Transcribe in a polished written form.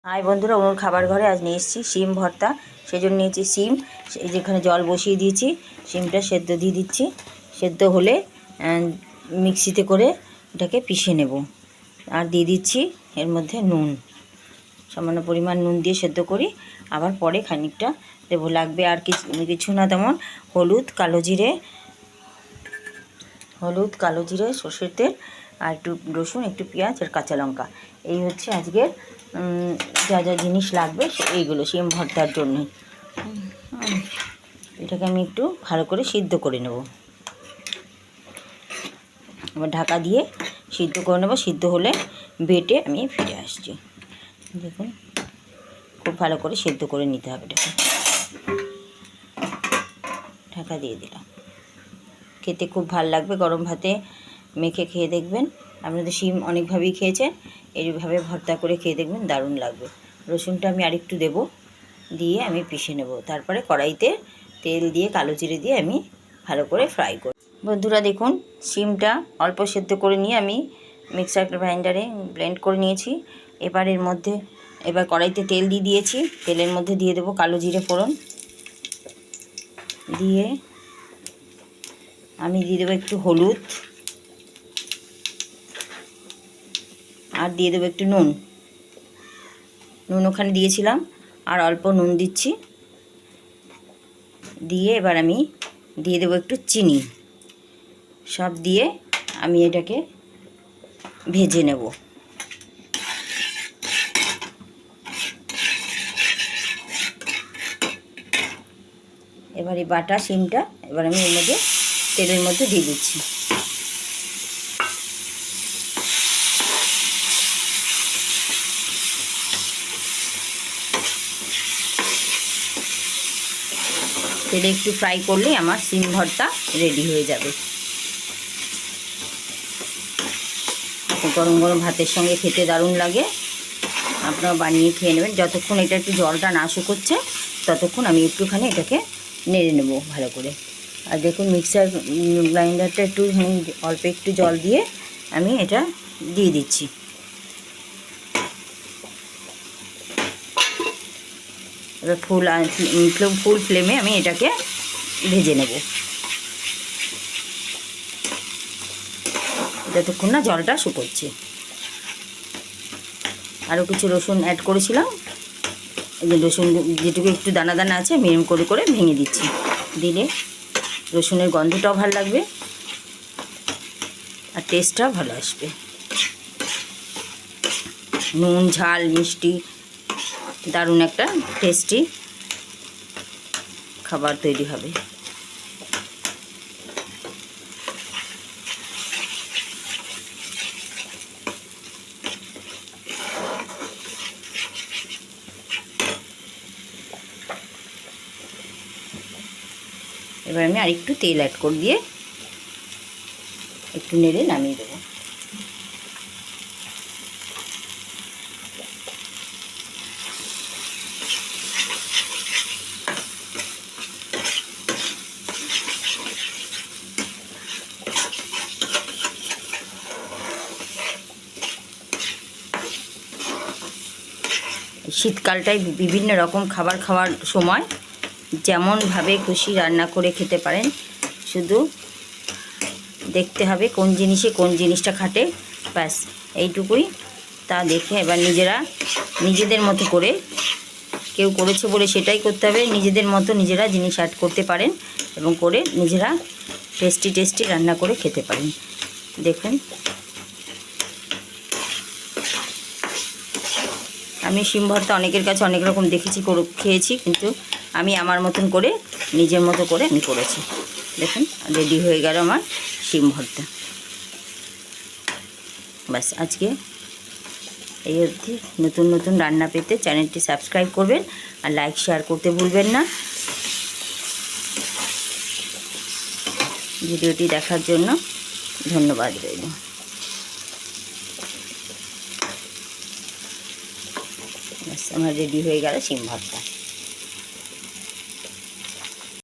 High বন্ধুরা, অনুর খাবার ঘরে আজ নিয়ে এসেছি শিম ভর্তা। সেই জন্য নিয়েছি শিম। এই যেখানে জল বসিয়ে দিয়েছি, শিমটা সেদ্ধ দিয়ে দিচ্ছি। সেদ্ধ হলে মিক্সিতে করে এটাকে পিষে নেব। আর দিয়ে দিচ্ছি এর মধ্যে নুন, সামান্য পরিমাণ নুন দিয়ে সেদ্ধ করি। আবার পরে খানিকটা দেবো, লাগবে আর কিছু না তেমন। হলুদ, কালো জিরে, সর্ষের তেল, আর একটু রসুন, একটু পেঁয়াজ আর কাঁচা লঙ্কা। এই হচ্ছে আজকের যা যা জিনিস লাগবে এইগুলো শিম ভর্তার জন্য। এটাকে আমি একটু ভালো করে সিদ্ধ করে নেব। আবার ঢাকা দিয়ে সিদ্ধ করে নেব। সিদ্ধ হলে বেটে আমি ফিরে আসছি। দেখুন, খুব ভালো করে সিদ্ধ করে নিতে হবে এটাকে। ঢাকা দিয়ে দিলাম। খেতে খুব ভালো লাগবে, গরম ভাতে মেখে খেয়ে দেখবেন। আপনাদের শিম অনেকভাবেই খেয়েছেন, এইভাবে ভর্তা করে খেয়ে দেখবেন, দারুণ লাগবে। রসুনটা আমি আরেকটু দেব, দিয়ে আমি পিষে নেব। তারপরে কড়াইতে তেল দিয়ে কালো জিরে দিয়ে আমি ভালো করে ফ্রাই করব। বন্ধুরা দেখুন, শিমটা অল্প সেদ্ধ করে নিয়ে আমি মিক্সার গ্রাইন্ডারে ব্লেন্ড করে নিয়েছি। এবার কড়াইতে তেল দিয়ে দিয়েছি। তেলের মধ্যে দিয়ে দেবো কালো জিরে ফোড়ন, দিয়ে আমি দিয়ে দেবো একটু হলুদ, আর দিয়ে দেবো একটু নুন ওখানে দিয়েছিলাম, আর অল্প নুন দিচ্ছি। দিয়ে এবার আমি দিয়ে দেবো একটু চিনি। সব দিয়ে আমি এটাকে ভেজে নেব। এবার এই বাটা শিমটা এবার আমি এর মধ্যে তেলের মধ্যে দিয়ে দিচ্ছি। তেলে একটু ফ্রাই করলেই আমার শিম ভর্তা রেডি হয়ে যাবে। গরম গরম ভাতের সঙ্গে খেতে দারুণ লাগে। আপনারা বানিয়ে খেয়ে নেবেন। যতক্ষণ এটা একটু জলটা না শুকোচ্ছে ততক্ষণ আমি একটুখানি এটাকে নেড়ে নেব ভালো করে। আর দেখুন, মিক্সার গ্রাইন্ডারটা একটু অল্প একটু জল দিয়ে আমি এটা দিয়ে দিচ্ছি। এবার ফুল ফ্লেমে আমি এটাকে ভেজে নেব যতক্ষণ না জলটা শুকোচ্ছে। আরও কিছু রসুন অ্যাড করেছিলাম। এই যে রসুন যেটুকু একটু দানা দানা আছে আমি এরকম করে করে ভেঙে দিচ্ছি। দিলে রসুনের গন্ধটাও ভালো লাগবে আর টেস্টটাও ভালো আসবে। নুন, ঝাল, মিষ্টি, দারুণ একটা টেস্টি খাবার তৈরি হবে। এবার আমি আরেকটু তেল অ্যাড করে দিয়ে একটু নেড়ে নামিয়ে দেবো। শীতকালটায় বিভিন্ন রকম খাবার খাওয়ার সময় যেমনভাবে খুশি রান্না করে খেতে পারেন। শুধু দেখতে হবে কোন জিনিসে কোন জিনিসটা খাটে, ব্যাস এইটুকুই। তা দেখে এবার নিজেদের মতো করে, কেউ করেছে বলে সেটাই করতে হবে, নিজেদের মতো নিজেরা জিনিস অ্যাড করতে পারেন এবং করে নিজেরা টেস্টি রান্না করে খেতে পারেন। দেখুন, আমি শিম ভর্তা অনেকের কাছে অনেক রকম দেখেছি, খেয়েছি, কিন্তু আমি আমার মতন করে নিজের মতো করে আমি করেছি। দেখুন, রেডি হয়ে গেল আমার শিম ভর্তা। ব্যাস, আজকে এই অবধি। নতুন নতুন রান্না পেতে চ্যানেলটি সাবস্ক্রাইব করবেন আর লাইক শেয়ার করতে ভুলবেন না। ভিডিওটি দেখার জন্য ধন্যবাদ রইল। ব্যাস, আমার রেডি হয়ে গেল শিম ভর্তা।